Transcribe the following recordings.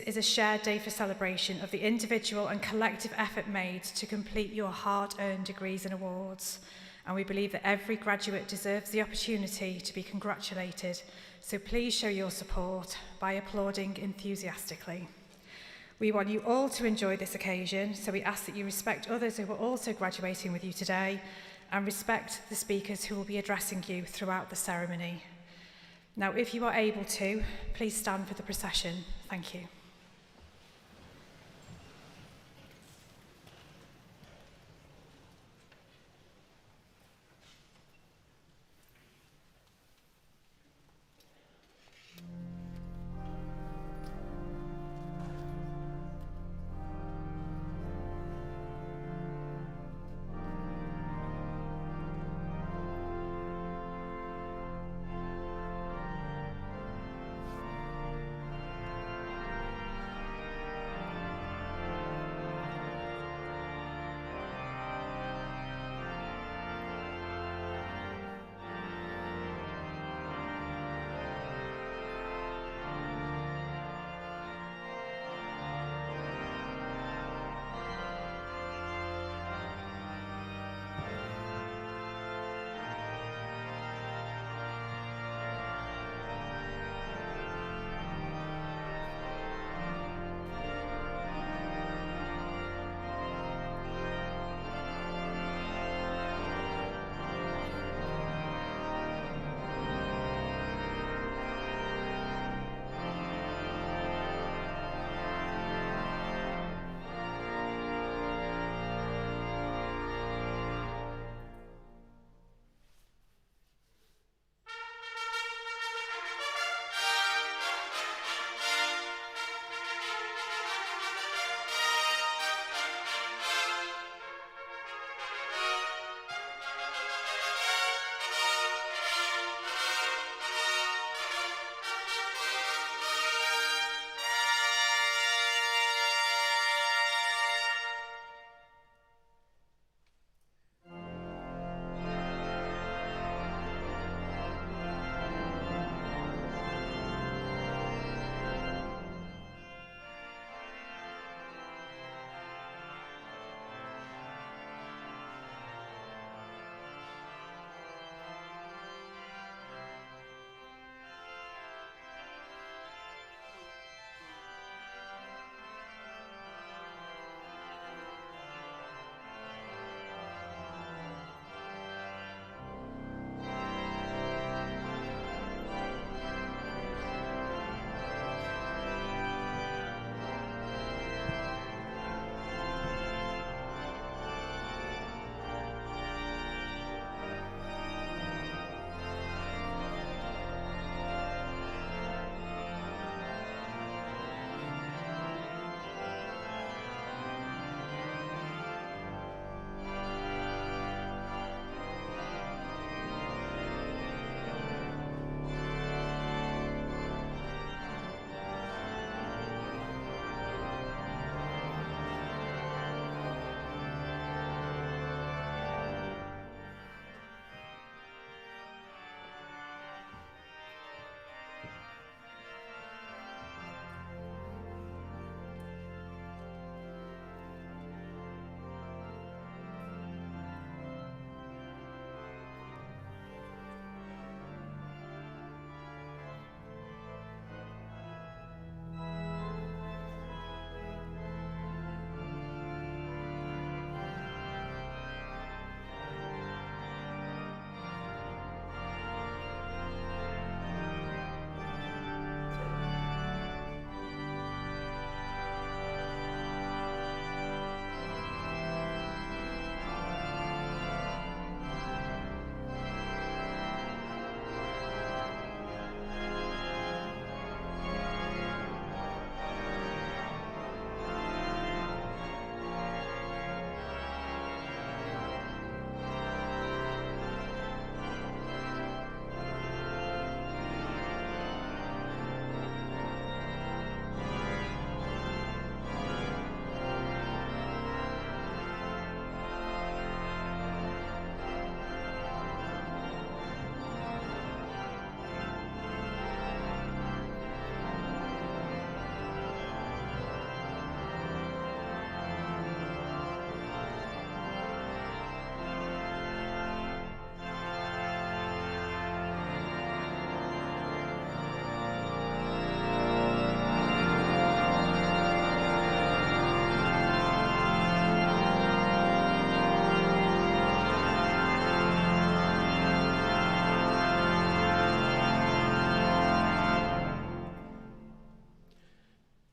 is a shared day for celebration of the individual and collective effort made to complete your hard-earned degrees and awards. And we believe that every graduate deserves the opportunity to be congratulated. So please show your support by applauding enthusiastically. We want you all to enjoy this occasion, so we ask that you respect others who are also graduating with you today and respect the speakers who will be addressing you throughout the ceremony. Now, if you are able to, please stand for the procession. Thank you.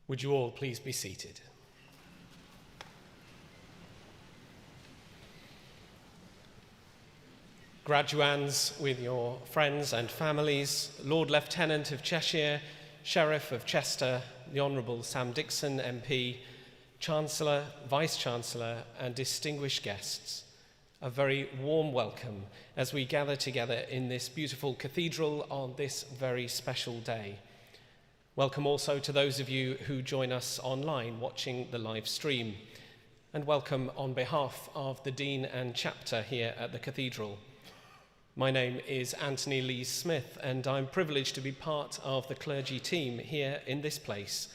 Would you all please be seated? Graduands with your friends and families, Lord Lieutenant of Cheshire, Sheriff of Chester, the Honourable Sam Dixon MP, Chancellor, Vice-Chancellor and distinguished guests, a very warm welcome as we gather together in this beautiful cathedral on this very special day. Welcome also to those of you who join us online watching the live stream, and welcome on behalf of the Dean and Chapter here at the Cathedral. My name is Anthony Lee Smith, and I'm privileged to be part of the clergy team here in this place,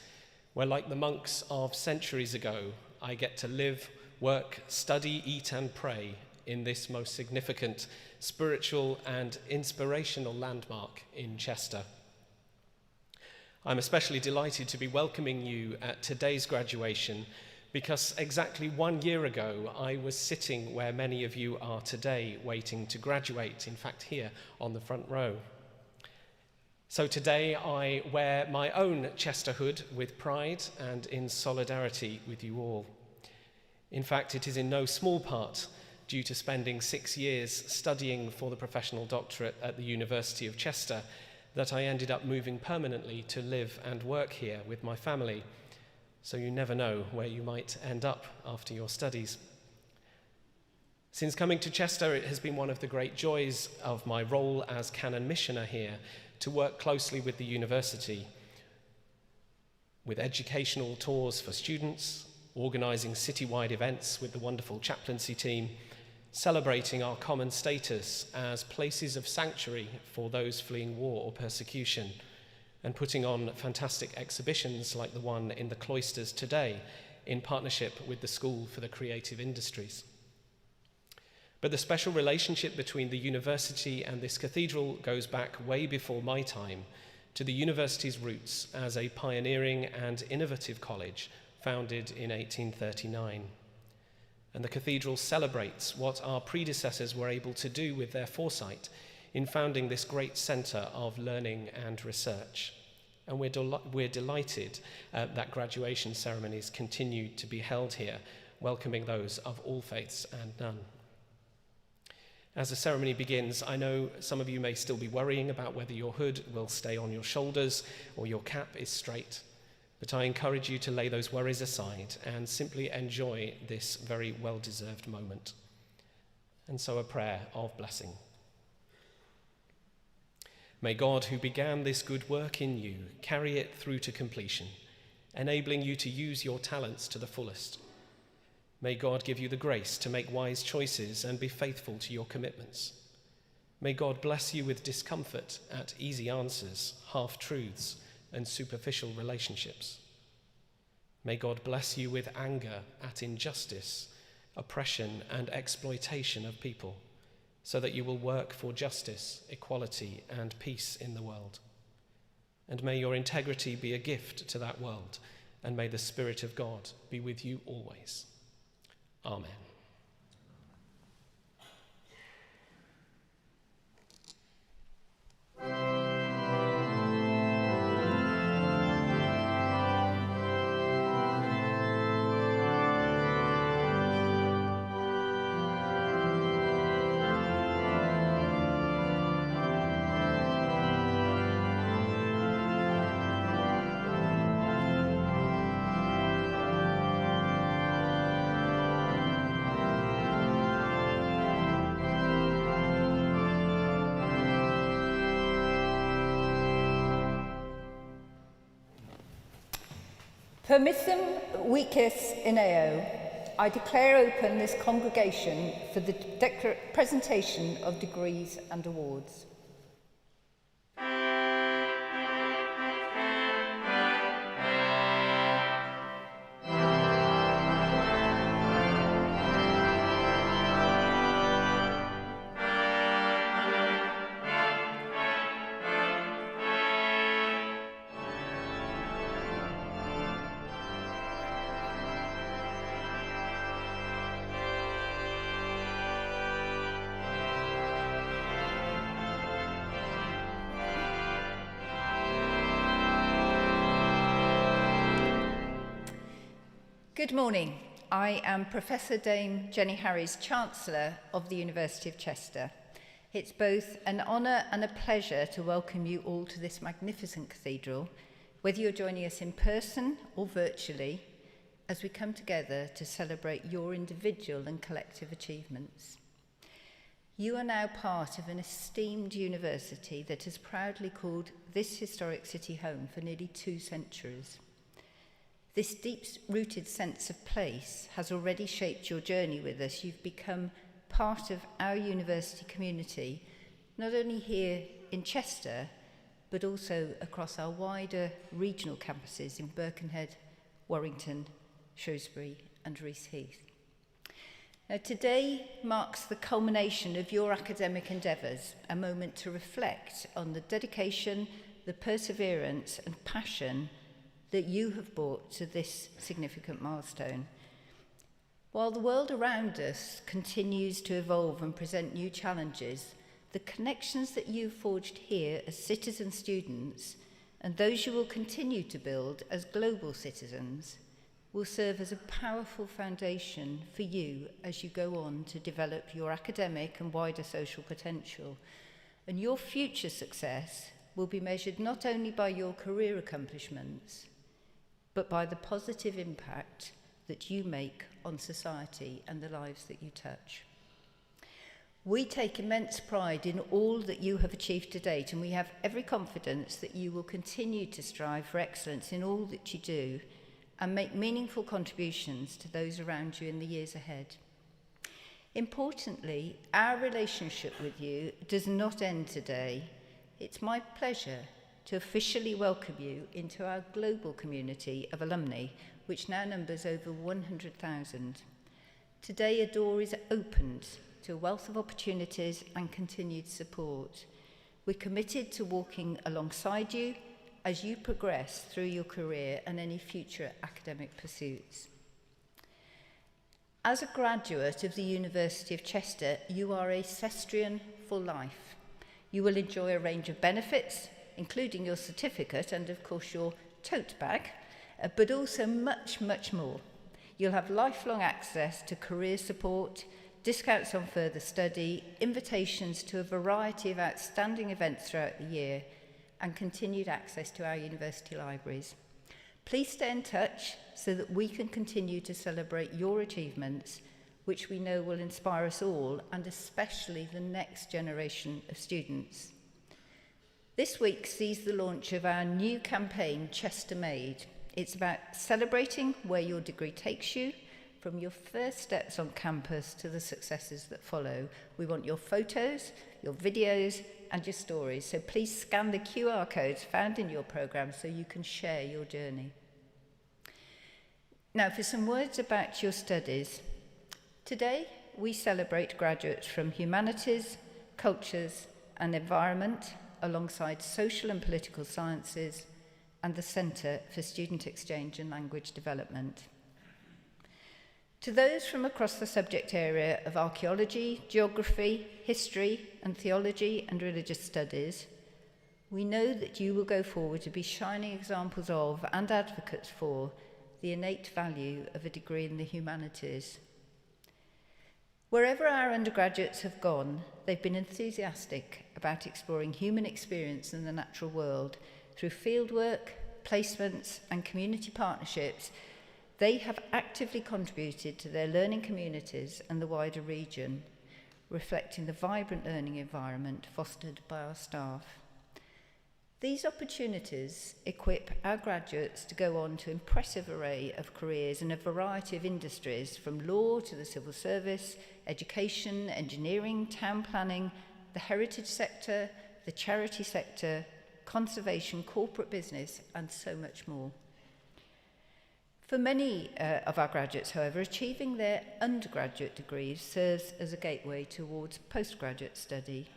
where, like the monks of centuries ago, I get to live, work, study, eat and pray in this most significant spiritual and inspirational landmark in Chester. I'm especially delighted to be welcoming you at today's graduation because exactly 1 year ago I was sitting where many of you are today, waiting to graduate, in fact here on the front row. So today I wear my own Chester hood with pride and in solidarity with you all. In fact, it is in no small part due to spending 6 years studying for the professional doctorate at the University of Chester that I ended up moving permanently to live and work here with my family. So you never know where you might end up after your studies. Since coming to Chester, it has been one of the great joys of my role as canon missioner here to work closely with the university, with educational tours for students, organising citywide events with the wonderful chaplaincy team, celebrating our common status as places of sanctuary for those fleeing war or persecution, and putting on fantastic exhibitions like the one in the cloisters today in partnership with the School for the Creative Industries. But the special relationship between the university and this cathedral goes back way before my time to the university's roots as a pioneering and innovative college founded in 1839. And the cathedral celebrates what our predecessors were able to do with their foresight in founding this great centre of learning and research. And we're delighted that graduation ceremonies continue to be held here, welcoming those of all faiths and none. As the ceremony begins, I know some of you may still be worrying about whether your hood will stay on your shoulders or your cap is straight, but I encourage you to lay those worries aside and simply enjoy this very well-deserved moment. And so a prayer of blessing. May God, who began this good work in you, carry it through to completion, enabling you to use your talents to the fullest. May God give you the grace to make wise choices and be faithful to your commitments. May God bless you with discomfort at easy answers, half-truths, and superficial relationships. May God bless you with anger at injustice, oppression, and exploitation of people, so that you will work for justice, equality, and peace in the world. And may your integrity be a gift to that world, and may the Spirit of God be with you always. Amen. Permissum vices in eo, I declare open this congregation for the presentation of degrees and awards. Good morning. I am Professor Dame Jenny Harries, Chancellor of the University of Chester. It's both an honour and a pleasure to welcome you all to this magnificent cathedral, whether you're joining us in person or virtually, as we come together to celebrate your individual and collective achievements. You are now part of an esteemed university that has proudly called this historic city home for nearly 2 centuries. This deep-rooted sense of place has already shaped your journey with us. You've become part of our university community, not only here in Chester, but also across our wider regional campuses in Birkenhead, Warrington, Shrewsbury and Rees Heath. Now, today marks the culmination of your academic endeavours, a moment to reflect on the dedication, the perseverance and passion that you have brought to this significant milestone. While the world around us continues to evolve and present new challenges, the connections that you've forged here as citizen students and those you will continue to build as global citizens will serve as a powerful foundation for you as you go on to develop your academic and wider social potential. And your future success will be measured not only by your career accomplishments, but by the positive impact that you make on society and the lives that you touch. We take immense pride in all that you have achieved to date, and we have every confidence that you will continue to strive for excellence in all that you do and make meaningful contributions to those around you in the years ahead. Importantly, our relationship with you does not end today. It's my pleasure to officially welcome you into our global community of alumni, which now numbers over 100,000. Today, a door is opened to a wealth of opportunities and continued support. We're committed to walking alongside you as you progress through your career and any future academic pursuits. As a graduate of the University of Chester, you are a Cestrian for life. You will enjoy a range of benefits, including your certificate and, of course, your tote bag, but also much, much more. You'll have lifelong access to career support, discounts on further study, invitations to a variety of outstanding events throughout the year, and continued access to our university libraries. Please stay in touch so that we can continue to celebrate your achievements, which we know will inspire us all, and especially the next generation of students. This week sees the launch of our new campaign, Chester Made. It's about celebrating where your degree takes you, from your first steps on campus to the successes that follow. We want your photos, your videos, and your stories. So please scan the QR codes found in your programme so you can share your journey. Now, for some words about your studies. Today, we celebrate graduates from humanities, cultures, and environment, alongside social and political sciences and the Centre for Student Exchange and Language Development. To those from across the subject area of archaeology, geography, history and theology and religious studies, we know that you will go forward to be shining examples of and advocates for the innate value of a degree in the humanities. Wherever our undergraduates have gone, they've been enthusiastic about exploring human experience in the natural world. Through fieldwork, placements, and community partnerships, they have actively contributed to their learning communities and the wider region, reflecting the vibrant learning environment fostered by our staff. These opportunities equip our graduates to go on to an impressive array of careers in a variety of industries, from law to the civil service, education, engineering, town planning, the heritage sector, the charity sector, conservation, corporate business, and so much more. For many of our graduates, however, achieving their undergraduate degrees serves as a gateway towards postgraduate study.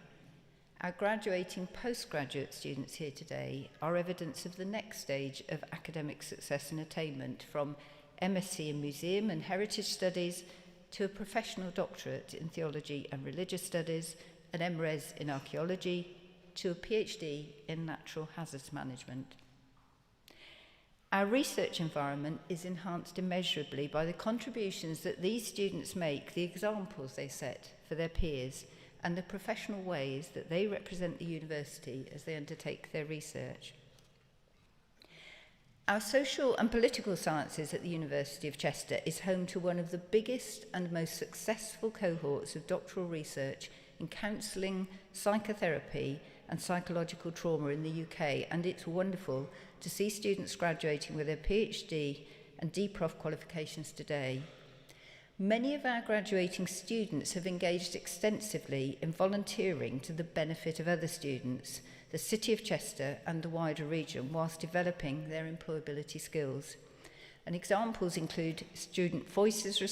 Our graduating postgraduate students here today are evidence of the next stage of academic success and attainment, from MSc in Museum and Heritage Studies to a professional doctorate in Theology and Religious Studies, an MRes in Archaeology, to a PhD in Natural Hazards Management. Our research environment is enhanced immeasurably by the contributions that these students make, the examples they set for their peers, and the professional ways that they represent the university as they undertake their research. Our social and political sciences at the University of Chester is home to one of the biggest and most successful cohorts of doctoral research in counselling, psychotherapy and psychological trauma in the UK, and it's wonderful to see students graduating with their PhD and DProf qualifications today. Many of our graduating students have engaged extensively in volunteering to the benefit of other students, the City of Chester and the wider region, whilst developing their employability skills. And examples include student voices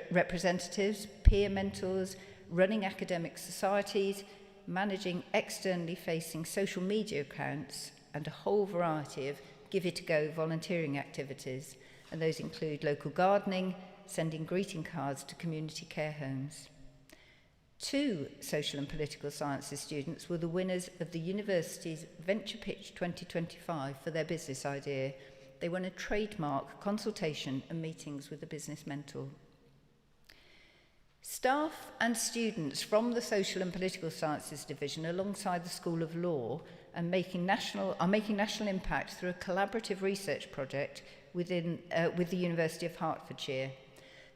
representatives, peer mentors, running academic societies, managing externally facing social media accounts, and a whole variety of give it a go volunteering activities. And those include local gardening, sending greeting cards to community care homes. 2 social and political sciences students were the winners of the university's Venture Pitch 2025 for their business idea. They won a trademark consultation and meetings with a business mentor. Staff and students from the Social and Political Sciences Division, alongside the School of Law, are making national impact through a collaborative research project with the University of Hertfordshire.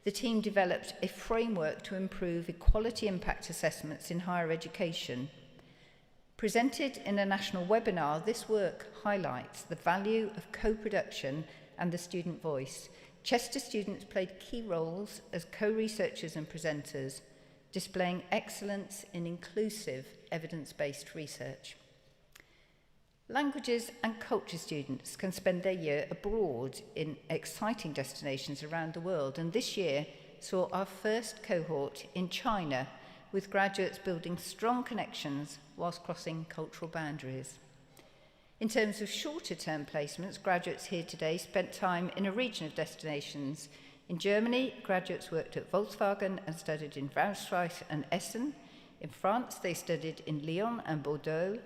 The team developed a framework to improve equality impact assessments in higher education. Presented in a national webinar, this work highlights the value of co-production and the student voice. Chester students played key roles as co-researchers and presenters, displaying excellence in inclusive, evidence-based research. Languages and culture students can spend their year abroad in exciting destinations around the world, and this year saw our first cohort in China, with graduates building strong connections whilst crossing cultural boundaries. In terms of shorter-term placements, graduates here today spent time in a region of destinations. In Germany, graduates worked at Volkswagen and studied in Braunschweig and Essen. In France, they studied in Lyon and Bordeaux.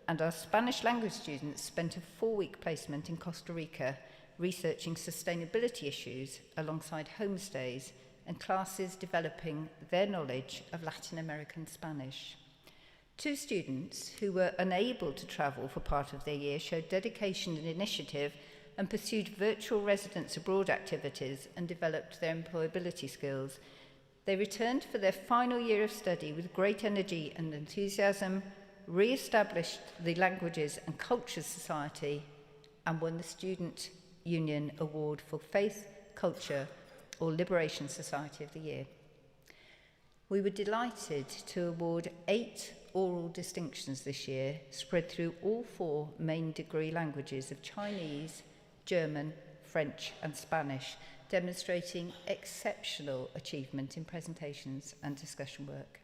And our Spanish language students spent a 4-week placement in Costa Rica, researching sustainability issues alongside homestays and classes developing their knowledge of Latin American Spanish. 2 students who were unable to travel for part of their year showed dedication and initiative and pursued virtual residence abroad activities and developed their employability skills. They returned for their final year of study with great energy and enthusiasm, re-established the Languages and Cultures Society, and won the Student Union Award for Faith, Culture, or Liberation Society of the Year. We were delighted to award 8 oral distinctions this year, spread through all 4 main degree languages of Chinese, German, French, and Spanish, demonstrating exceptional achievement in presentations and discussion work.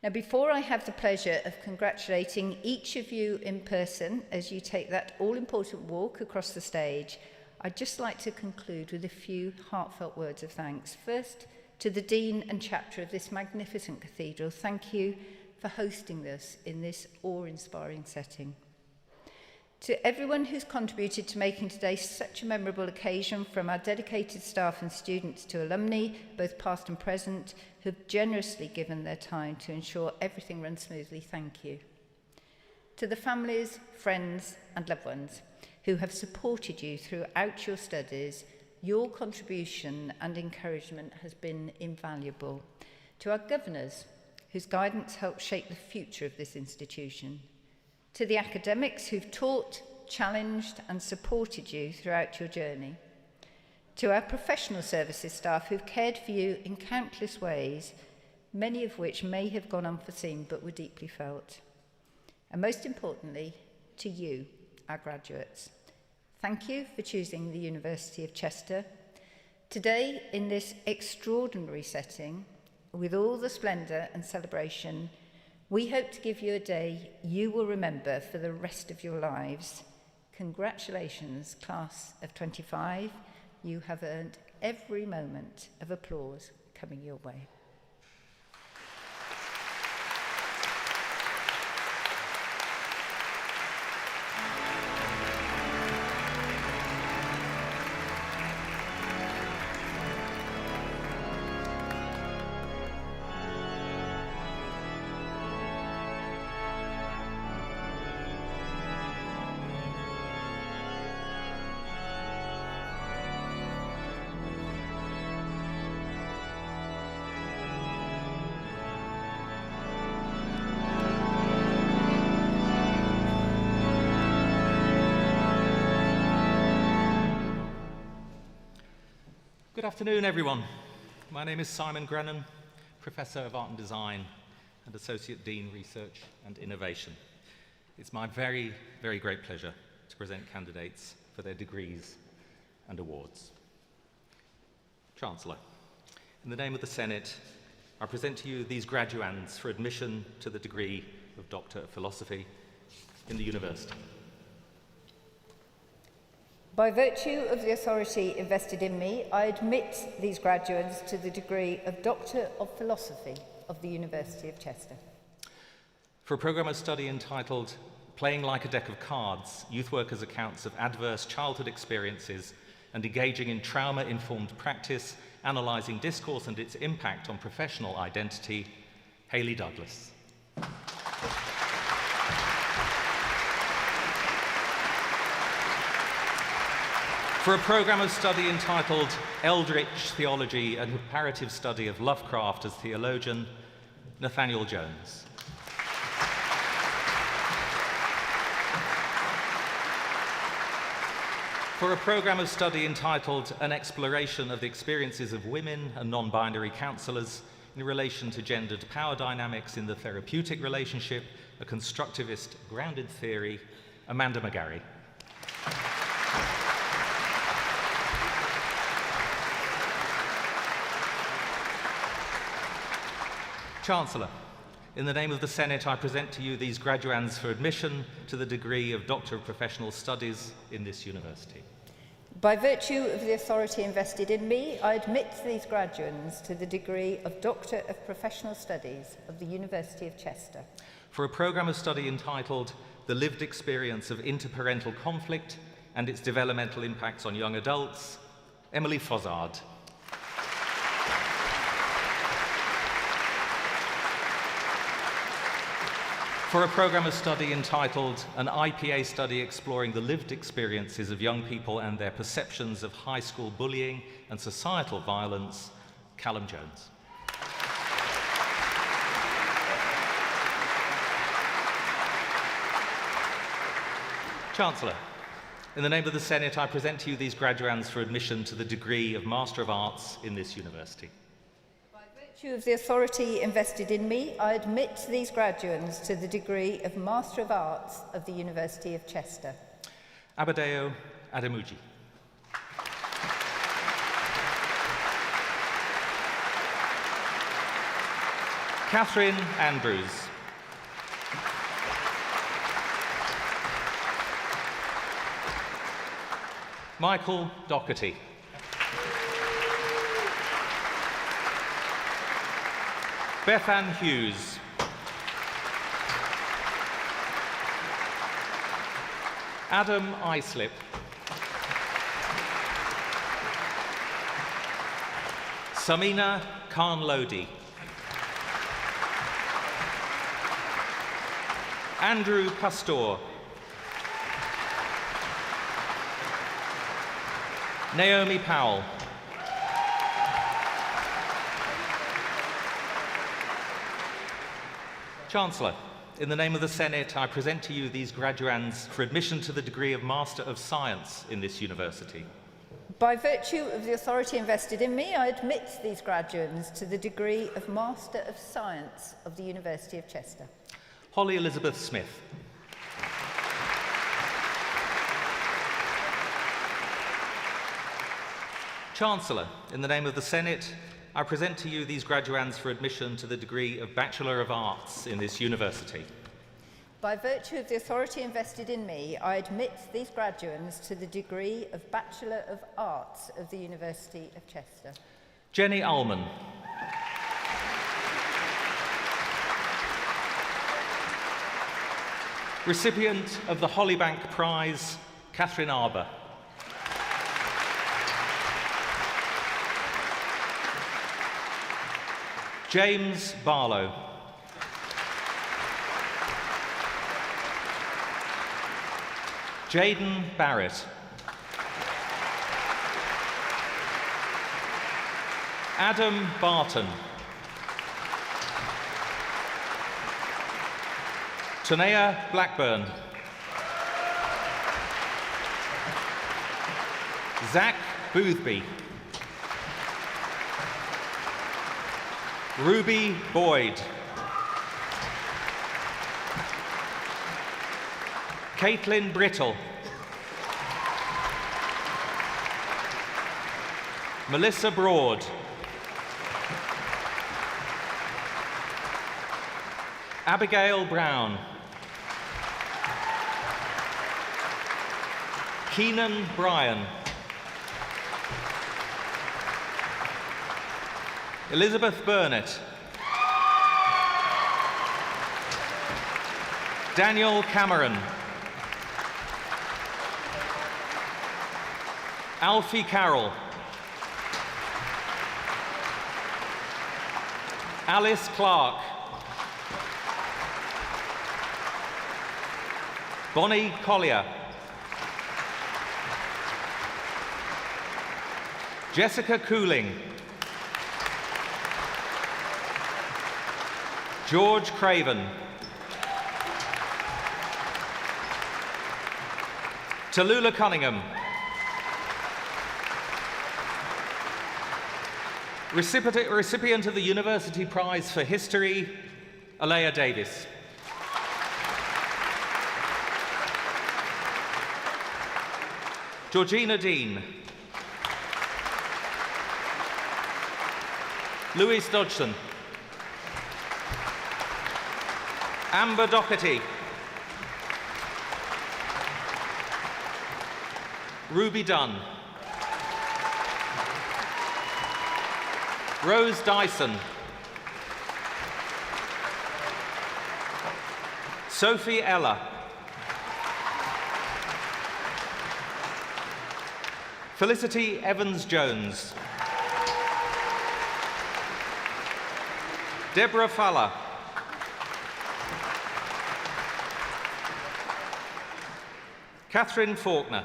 Now, before I have the pleasure of congratulating each of you in person as you take that all-important walk across the stage, I'd just like to conclude with a few heartfelt words of thanks. First, to the Dean and Chapter of this magnificent cathedral, thank you for hosting us in this awe-inspiring setting. To everyone who's contributed to making today such a memorable occasion, from our dedicated staff and students to alumni, both past and present, who've generously given their time to ensure everything runs smoothly, thank you. To the families, friends and loved ones who have supported you throughout your studies, your contribution and encouragement has been invaluable. To our governors, whose guidance helped shape the future of this institution. To the academics who've taught, challenged and supported you throughout your journey. To our professional services staff who've cared for you in countless ways, many of which may have gone unforeseen but were deeply felt. And most importantly, to you, our graduates. Thank you for choosing the University of Chester. Today, in this extraordinary setting, with all the splendour and celebration, we hope to give you a day you will remember for the rest of your lives. Congratulations, class of 25. You have earned every moment of applause coming your way. Good afternoon, everyone. My name is Simon Grennan, Professor of Art and Design and Associate Dean, Research and Innovation. It's my very, very great pleasure to present candidates for their degrees and awards. Chancellor, in the name of the Senate, I present to you these graduands for admission to the degree of Doctor of Philosophy in the university. By virtue of the authority invested in me, I admit these graduates to the degree of Doctor of Philosophy of the University of Chester. For a programme of study entitled Playing Like a Deck of Cards, Youth Workers' Accounts of Adverse Childhood Experiences and Engaging in Trauma-Informed Practice, Analysing Discourse and its Impact on Professional Identity, Hayley Douglas. For a programme of study entitled Eldritch Theology and Comparative Study of Lovecraft as Theologian, Nathaniel Jones. For a programme of study entitled An Exploration of the Experiences of Women and Non-Binary Counsellors in relation to gendered power dynamics in the therapeutic relationship, a constructivist grounded theory, Amanda McGarry. Chancellor, in the name of the Senate, I present to you these graduands for admission to the degree of Doctor of Professional Studies in this university. By virtue of the authority invested in me, I admit these graduands to the degree of Doctor of Professional Studies of the University of Chester. For a programme of study entitled The Lived Experience of Interparental Conflict and its Developmental Impacts on Young Adults, Emily Fozzard. For a programme of study entitled An IPA Study Exploring the Lived Experiences of Young People and Their Perceptions of High School Bullying and Societal Violence, Callum Jones. Chancellor, in the name of the Senate, I present to you these graduands for admission to the degree of Master of Arts in this university. By virtue of the authority invested in me, I admit these graduands to the degree of Master of Arts of the University of Chester. Abadeo Ademuji. Catherine Andrews. Michael Doherty. Bethan Hughes. Adam Islip. Samina Khan Lodi. Andrew Pastor. Naomi Powell. Chancellor, in the name of the Senate, I present to you these graduands for admission to the degree of Master of Science in this university. By virtue of the authority invested in me, I admit these graduands to the degree of Master of Science of the University of Chester. Holly Elizabeth Smith. Chancellor, in the name of the Senate, I present to you these graduands for admission to the degree of Bachelor of Arts in this university. By virtue of the authority invested in me, I admit these graduands to the degree of Bachelor of Arts of the University of Chester. Jenny Ullman. Recipient of the Hollybank Prize, Catherine Arbour. James Barlow. Jaden Barrett. Adam Barton. Tanea Blackburn. Zach Boothby. Ruby Boyd. Caitlin Brittle. Melissa Broad. Abigail Brown. Keenan Bryan. Elizabeth Burnett. Daniel Cameron. Alfie Carroll. Alice Clark. Bonnie Collier. Jessica Cooling. George Craven. Tallulah Cunningham. Recipient of the University Prize for History, Alea Davis. Georgina Dean. Louise Dodgson. Amber Doherty. Ruby Dunn. Rose Dyson. Sophie Ella. Felicity Evans-Jones. Deborah Fowler. Catherine Faulkner.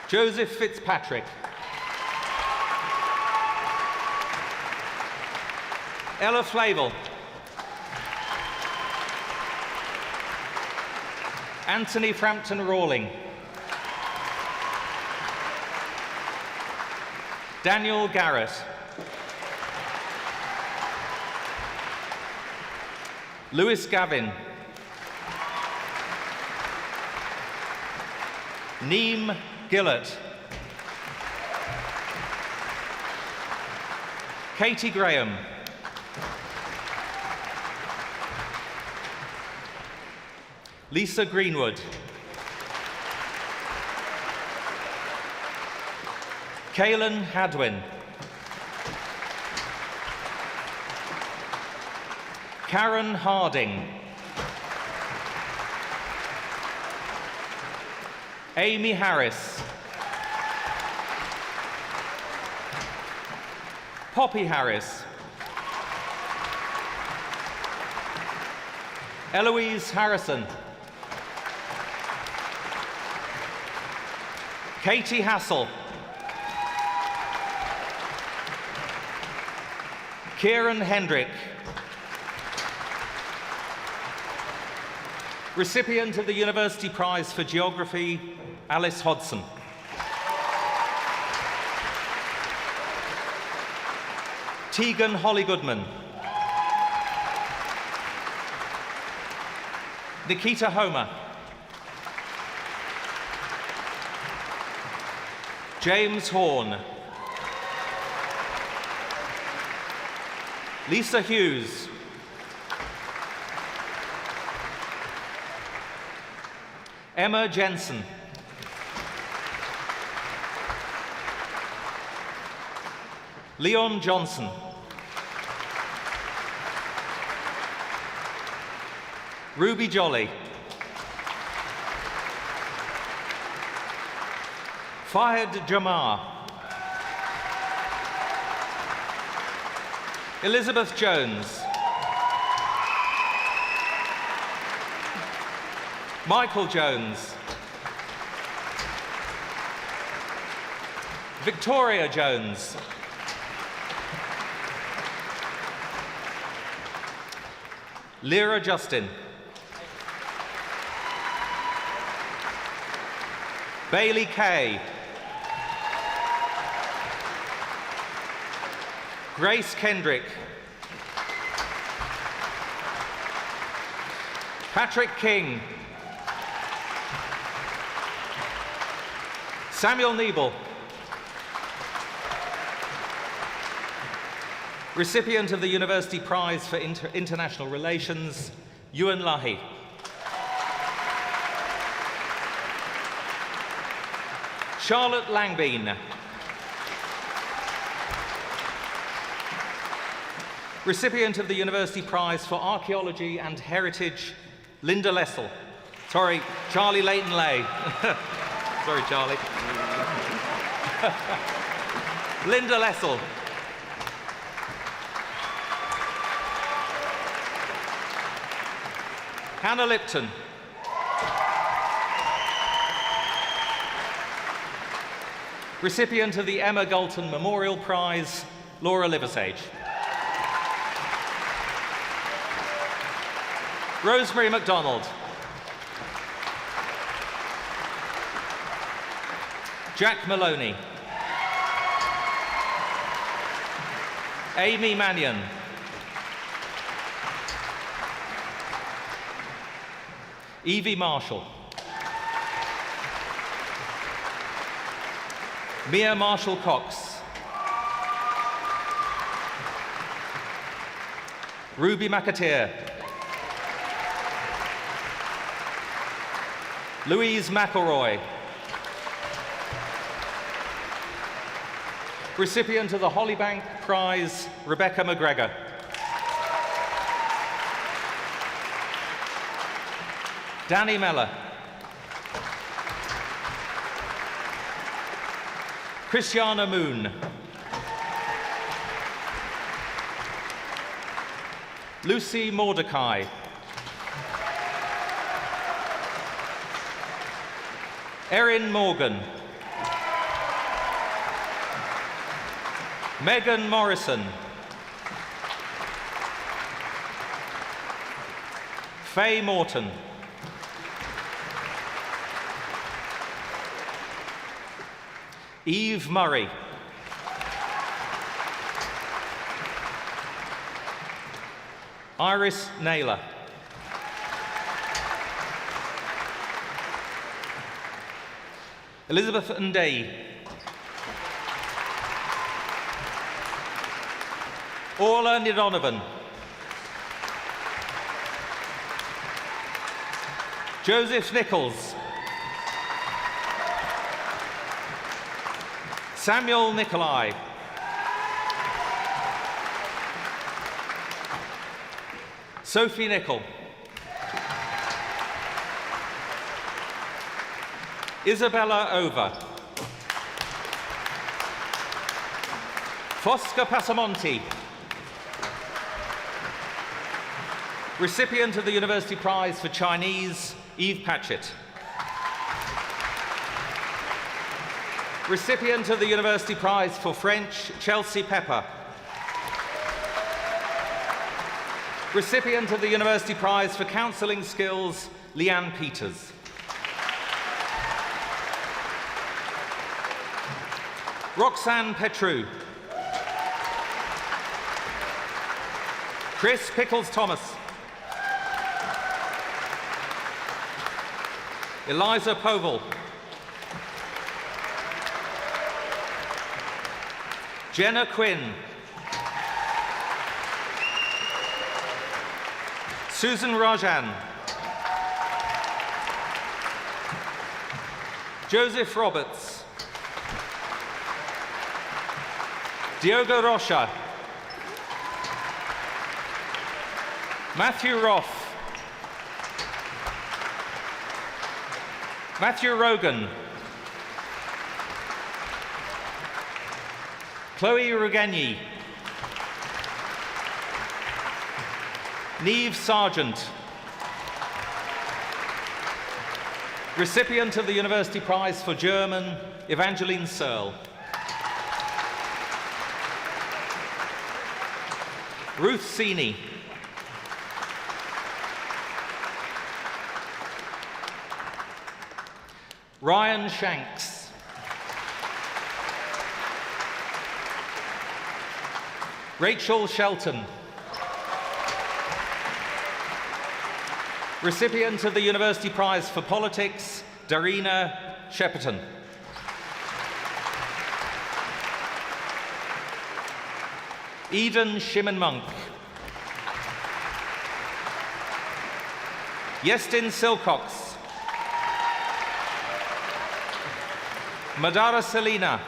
Joseph Fitzpatrick. Ella Flavel. Anthony Frampton Rawling. Daniel Garrett. Lewis Gavin. Neem Gillett. Katie Graham. Lisa Greenwood. Kaylin Hadwin. Karen Harding. Amy Harris. Poppy Harris. Eloise Harrison. Katie Hassel. Kieran Hendrick. Recipient of the University Prize for Geography, Alice Hodson. Tegan Holly Goodman. Nikita Homer. James Horn. Lisa Hughes. Emma Jensen. Leon Johnson. Ruby Jolly. Fahad Jamar. Elizabeth Jones. Michael Jones. Victoria Jones. Lyra Justin. Bailey Kay. Grace Kendrick. Patrick King. Samuel Niebel. Recipient of the University Prize for International Relations, Ewan Lahi. Charlotte Langbean. Recipient of the University Prize for Archaeology and Heritage, Linda Lessel. Sorry, Charlie Leighton-Lay. Sorry, Charlie. Linda Lessel. Hannah Lipton. Recipient of the Emma Galton Memorial Prize, Laura Liversage. Rosemary MacDonald. Jack Maloney. Amy Mannion. Evie Marshall. Mia Marshall-Cox. Ruby McAteer. Louise McElroy. Recipient of the Hollybank Prize, Rebecca McGregor. Danny Meller. Christiana Moon. Lucy Mordecai. Erin Morgan. Megan Morrison. Faye Morton. Eve Murray. Iris Naylor. Elizabeth Ndei. Orla Nidonovan. Joseph Nichols. Samuel Nicolai. Sophie Nicol. Isabella Over. Fosca Passamonti. Recipient of the University Prize for Chinese, Eve Patchett. Recipient of the University Prize for French, Chelsea Pepper. Recipient of the University Prize for Counselling Skills, Leanne Peters. Roxanne Petru. Chris Pickles-Thomas. Eliza Povell. Jenna Quinn. Susan Rajan. Joseph Roberts. Diogo Rocha. Matthew Roth. Matthew Rogan. Chloe Rugani. Neve Sargent. Recipient of the University Prize for German, Evangeline Searle. Ruth Seeney. Ryan Shanks. Rachel Shelton. Recipient of the University Prize for Politics, Darina Shepperton. Eden Shimon-Monk. Yestin Silcox. Madara Selina.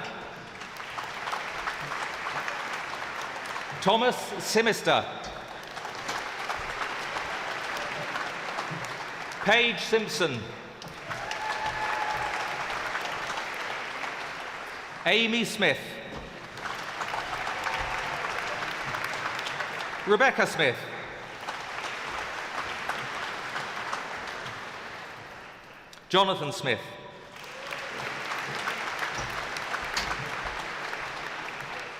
Thomas Simister. Paige Simpson. Amy Smith. Rebecca Smith. Jonathan Smith.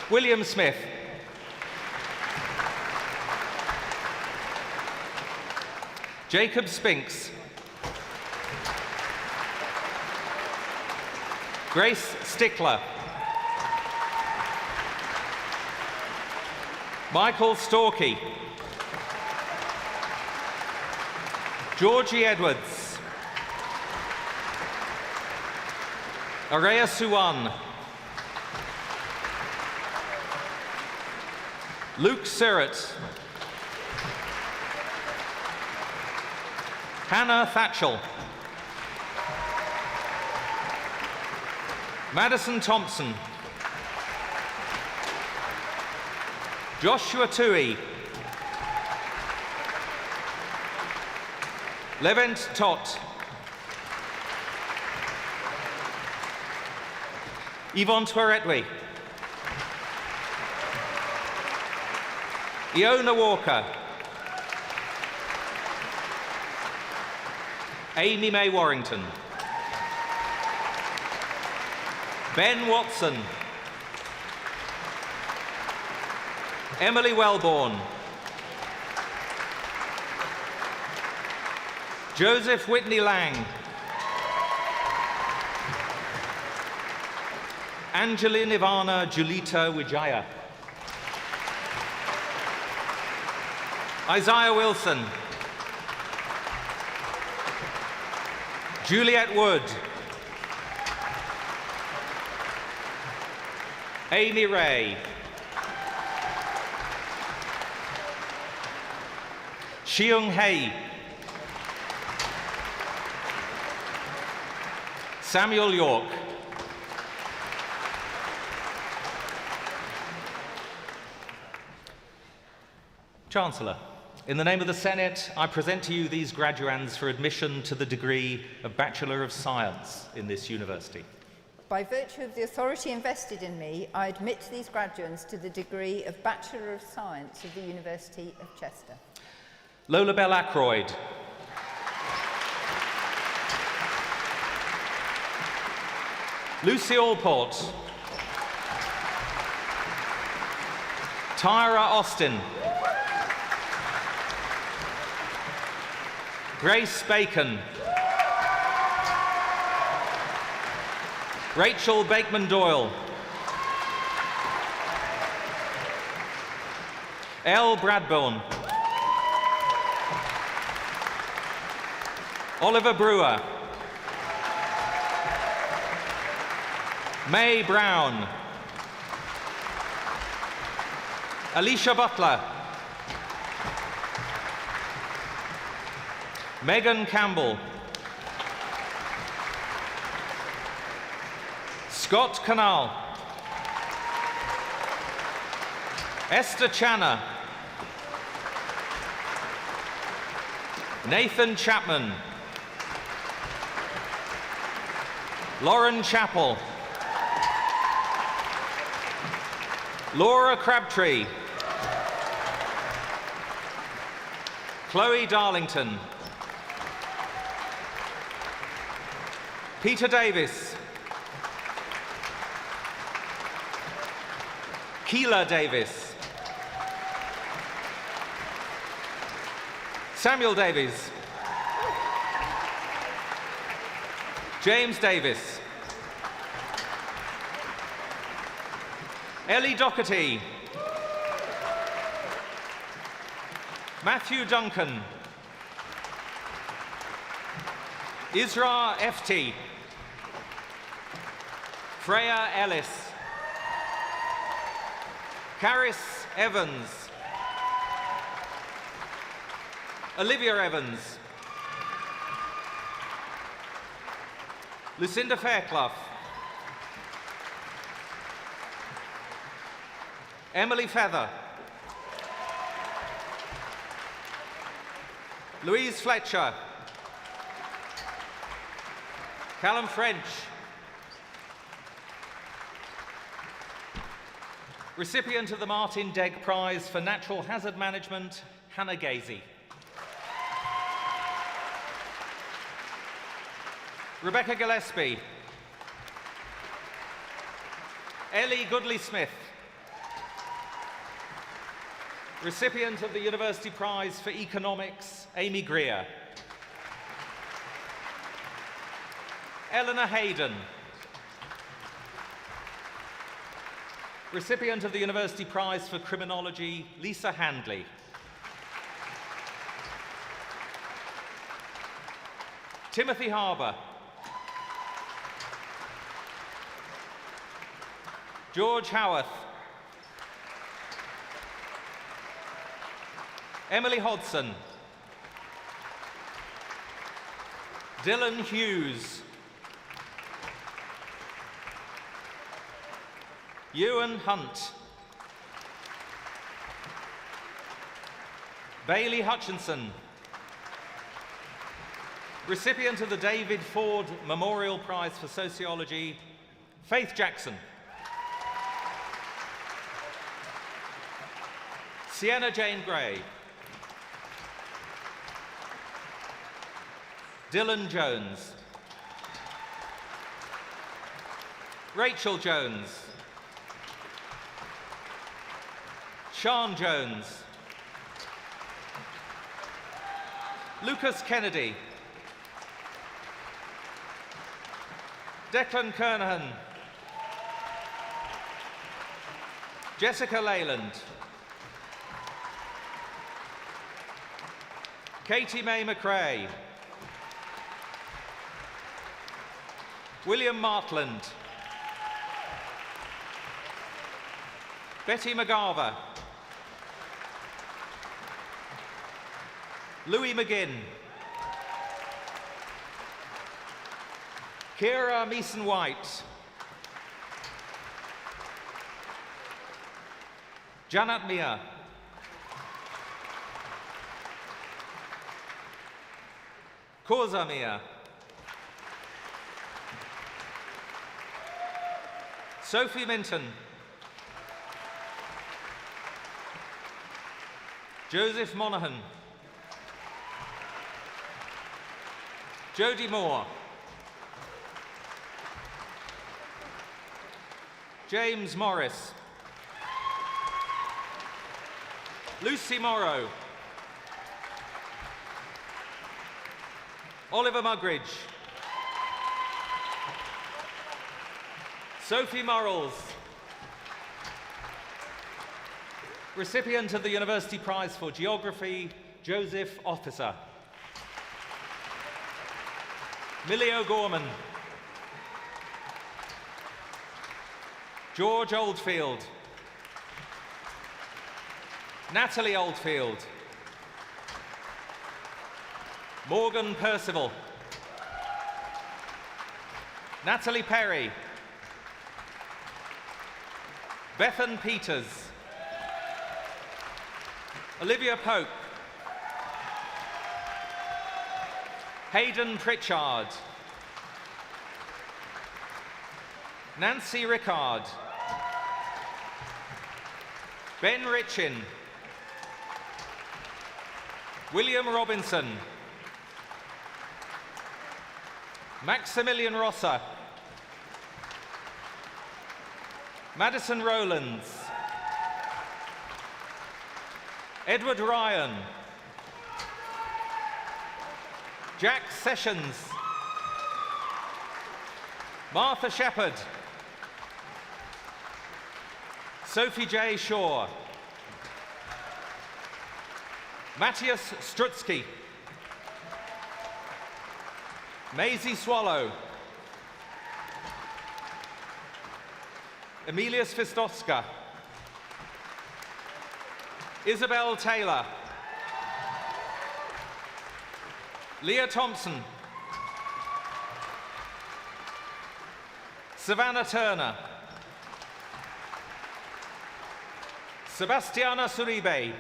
William Smith. Jacob Spinks. Grace Stickler. Michael Storkey. Georgie Edwards. Araya Suwan. Luke Surratt. Hannah Thatchell. Madison Thompson. Joshua Tui. Levent Tott. Yvonne Twaretwe. Iona Walker. Amy May Warrington. Ben Watson. Emily Wellborn. Joseph Whitney Lang. Angeline Ivana Julita Wijaya. Isaiah Wilson. Juliet Wood. Amy Ray. Shiung Hei. Samuel York. Chancellor, in the name of the Senate, I present to you these graduands for admission to the degree of Bachelor of Science in this university. By virtue of the authority invested in me, I admit these graduands to the degree of Bachelor of Science of the University of Chester. Lola Bell Ackroyd. Lucy Allport. Tyra Austin. Grace Bacon. Rachel Bakeman-Doyle. Elle Bradbourne. Oliver Brewer. May Brown. Alicia Butler. Megan Campbell. Scott Canal. Esther Channer. Nathan Chapman. Lauren Chappell. Laura Crabtree. Chloe Darlington. Peter Davis. Keela Davis. Samuel Davies. James Davis. Ellie Doherty. Matthew Duncan. Isra Efti. Freya Ellis. Caris Evans. Olivia Evans. Lucinda Fairclough. Emily Feather. Louise Fletcher. Callum French. Recipient of the Martin Degg Prize for Natural Hazard Management, Hannah Gazy. Rebecca Gillespie. Ellie Goodley-Smith. Recipient of the University Prize for Economics, Amy Greer. Eleanor Hayden. Recipient of the University Prize for Criminology, Lisa Handley. Timothy Harbour. George Howarth. Emily Hodson. Dylan Hughes. Ewan Hunt. Bailey Hutchinson. Recipient of the David Ford Memorial Prize for Sociology, Faith Jackson. Sienna Jane Gray. Dylan Jones. Rachel Jones. Sean Jones. Lucas Kennedy. Declan Kernahan. Jessica Leyland. Katie May McRae. William Martland. Betty McGarver. Louis McGinn. Kira Meeson-White. Janat Mia. Koza Mia. Sophie Minton. Joseph Monaghan. Jodie Moore. James Morris. Lucy Morrow. Oliver Mugridge. Sophie Murrells. Recipient of the University Prize for Geography, Joseph Officer. Millie O'Gorman. George Oldfield. Natalie Oldfield. Morgan Percival. Natalie Perry. Bethan Peters. Olivia Pope. Hayden Pritchard. Nancy Rickard. Ben Richin. William Robinson. Maximilian Rosser. Madison Rowlands. Edward Ryan. Jack Sessions. Martha Shepherd. Sophie J. Shaw. Matthias Strutsky. Maisie Swallow. Emilia Svistowska. Isabel Taylor. Leah Thompson. Savannah Turner. Sebastiana Suribe.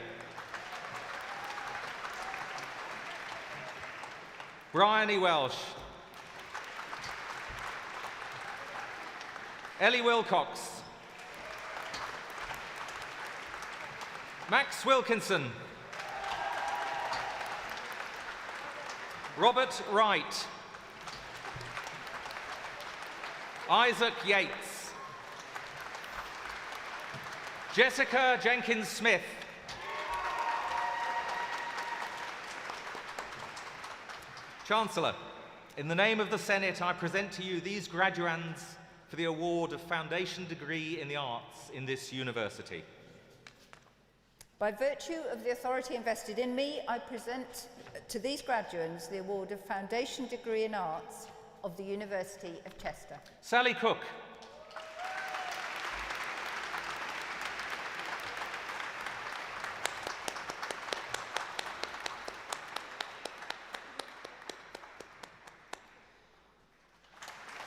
Bryony Welsh. Ellie Wilcox. Max Wilkinson. Robert Wright. Isaac Yates. Jessica Jenkins-Smith. Chancellor, in the name of the Senate, I present to you these graduands for the award of Foundation Degree in the Arts in this university. By virtue of the authority invested in me, I present to these graduates the award of Foundation Degree in Arts of the University of Chester. Sally Cook.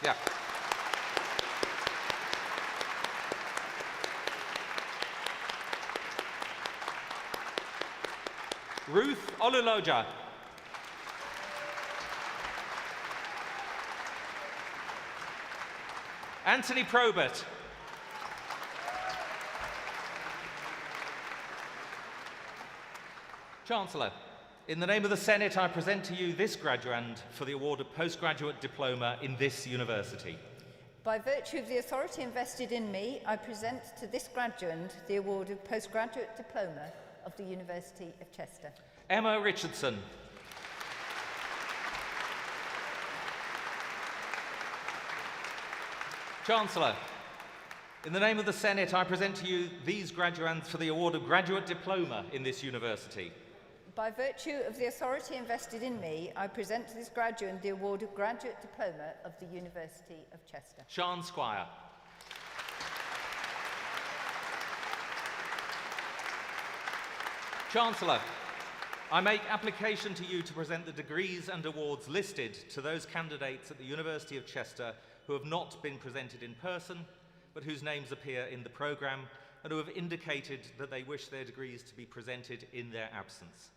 Yeah. Ruth Oluloja. Anthony Probert. Chancellor, in the name of the Senate, I present to you this graduand for the award of postgraduate diploma in this university. By virtue of the authority invested in me, I present to this graduand the award of postgraduate diploma of the University of Chester. Emma Richardson. Chancellor, in the name of the Senate, I present to you these graduands for the award of graduate diploma in this university. By virtue of the authority invested in me, I present to this graduand the award of graduate diploma of the University of Chester. Sian Squire. Chancellor, I make application to you to present the degrees and awards listed to those candidates at the University of Chester who have not been presented in person, but whose names appear in the programme and who have indicated that they wish their degrees to be presented in their absence.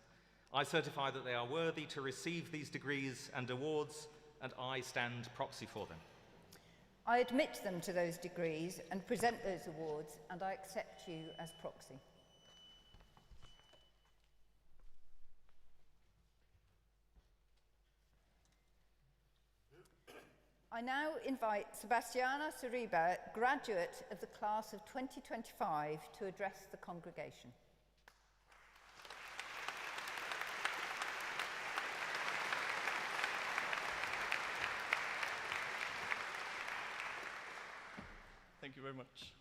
I certify that they are worthy to receive these degrees and awards, and I stand proxy for them. I admit them to those degrees and present those awards, and I accept you as proxy. I now invite Sebastiana Suriba, graduate of the class of 2025, to address the congregation. Thank you very much.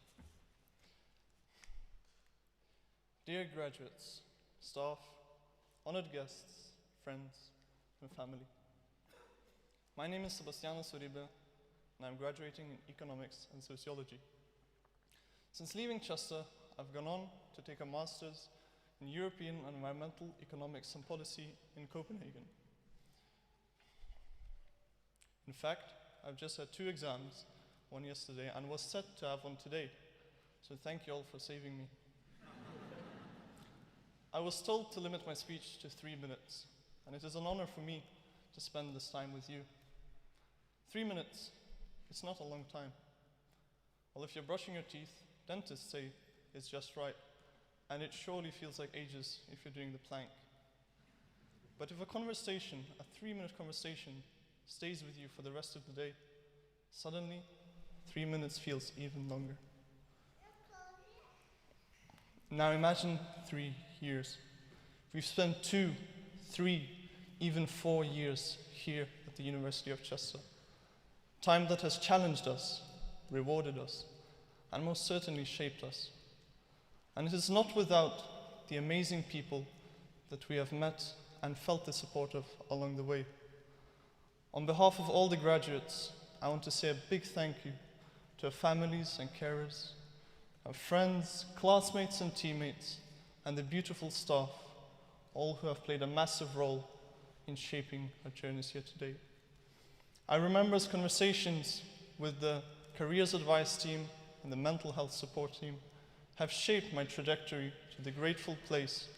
Dear graduates, staff, honored guests, friends, and family. My name is Sebastiana Suribe, and I'm graduating in economics and sociology. Since leaving Chester, I've gone on to take a master's in European and Environmental Economics and Policy in Copenhagen. In fact, I've just had 2 exams, one yesterday, and was set to have one today. So thank you all for saving me. I was told to limit my speech to 3 minutes, and it is an honor for me to spend this time with you. 3 minutes, it's not a long time. Well, if you're brushing your teeth, dentists say it's just right, and it surely feels like ages if you're doing the plank. But if a conversation, a 3-minute conversation, stays with you for the rest of the day, suddenly 3 minutes feels even longer. Now imagine 3 years. We've spent 2, 3, even 4 years here at the University of Chester. Time that has challenged us, rewarded us, and most certainly shaped us. And it is not without the amazing people that we have met and felt the support of along the way. On behalf of all the graduates, I want to say a big thank you to our families and carers, our friends, classmates and teammates, and the beautiful staff, all who have played a massive role in shaping our journeys here today. I remember as conversations with the careers advice team and the mental health support team have shaped my trajectory to the grateful place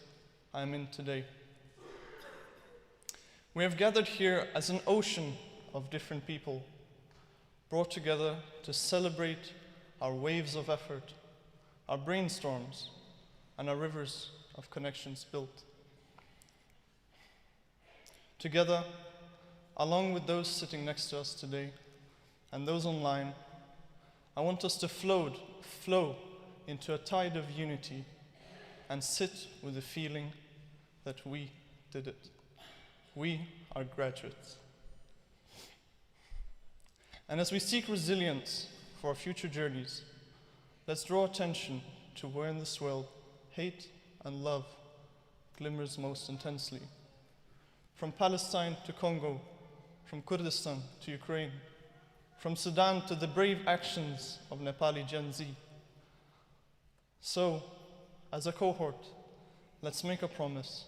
I am in today. We have gathered here as an ocean of different people, brought together to celebrate our waves of effort, our brainstorms, and our rivers of connections built. Together, along with those sitting next to us today and those online, I want us to flow into a tide of unity and sit with the feeling that we did it. We are graduates. And as we seek resilience for our future journeys, let's draw attention to where in this world hate and love glimmers most intensely. From Palestine to Congo, from Kurdistan to Ukraine, from Sudan to the brave actions of Nepali Gen Z. So, as a cohort, let's make a promise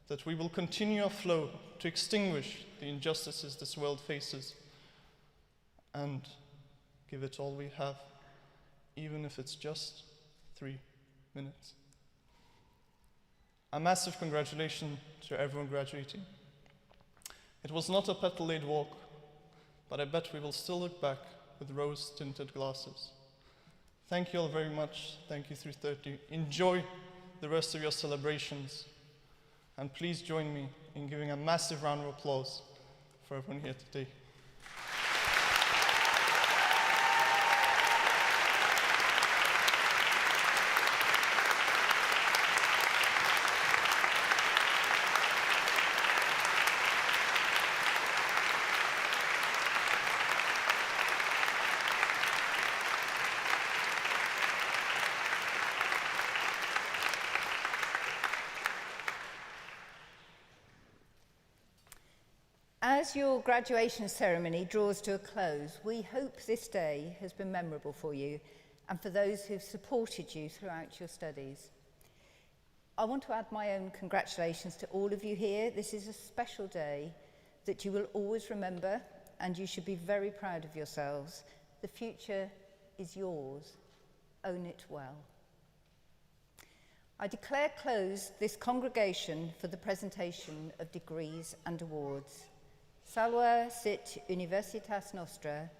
that we will continue our flow to extinguish the injustices this world faces and give it all we have, even if it's just 3 minutes. A massive congratulations to everyone graduating. It was not a petal-laid walk, but I bet we will still look back with rose-tinted glasses. Thank you all very much. Thank you 330. Enjoy the rest of your celebrations. And please join me in giving a massive round of applause for everyone here today. As your graduation ceremony draws to a close, we hope this day has been memorable for you and for those who've supported you throughout your studies. I want to add my own congratulations to all of you here. This is a special day that you will always remember, and you should be very proud of yourselves. The future is yours. Own it well. I declare closed this congregation for the presentation of degrees and awards. Salva sit Universitas Nostra,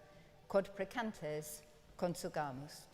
quod precantes consugamus.